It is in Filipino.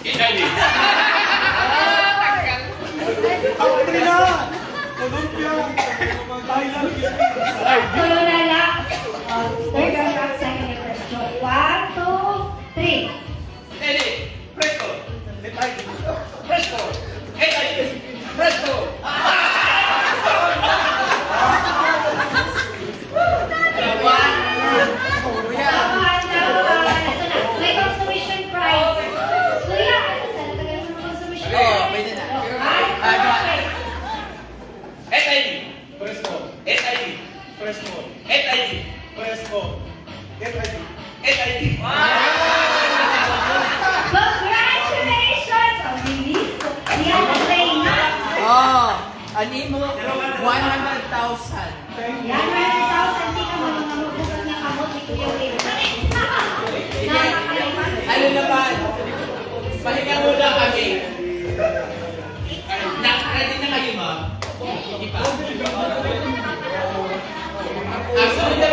HIV. Ang trina! Olympia! Thailand! Tulo na lang. Third round, second and first choice. 1, 2, 3. Eddie, presto. HIV. Presto. HIV. Presto. Ito na. May consummation prize. Kuya, ano sa natagal mo ng consummation prize? pwede na. Okay. HIV. Presto. HIV. Presto. HIV. Presto. HIV. HIV. Congratulations! Ang bilis. Yan ang Reyna. Oh, ani mo 100,000. Yan, 100,000. Di ka mabubugat na kamot ni Kuya Will. Nakakalimutan. Ano naman? Pahinga muna kami. Ready na kayo, ma'am? Hindi pa. Ang sunod na